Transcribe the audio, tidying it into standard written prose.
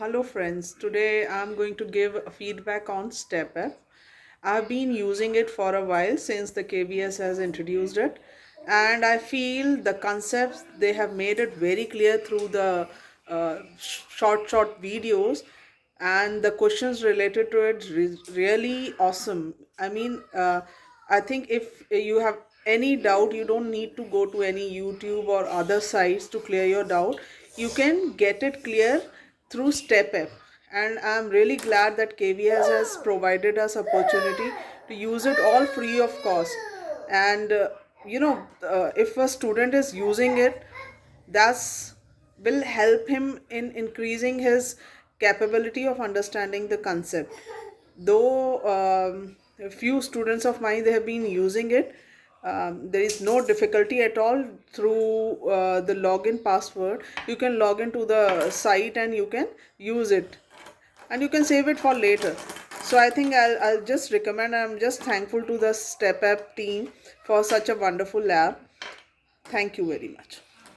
Hello friends, today I'm going to give a feedback on STEPapp. I've been using it for a while since the KBS has introduced it, and I feel the concepts they have made it very clear through the short videos, and the questions related to it really awesome. I think if you have any doubt, you don't need to go to any YouTube or other sites to clear your doubt. You can get it clear through STEPapp, and I'm really glad that KVS has provided us opportunity to use it all free of cost. And if a student is using it, that's will help him in increasing his capability of understanding the concept. Though a few students of mine, they have been using it, there is no difficulty at all through the login password. You can log into the site and you can use it, and you can save it for later. So I think I'll just recommend. I'm just thankful to the STEPapp team for such a wonderful lab. Thank you very much.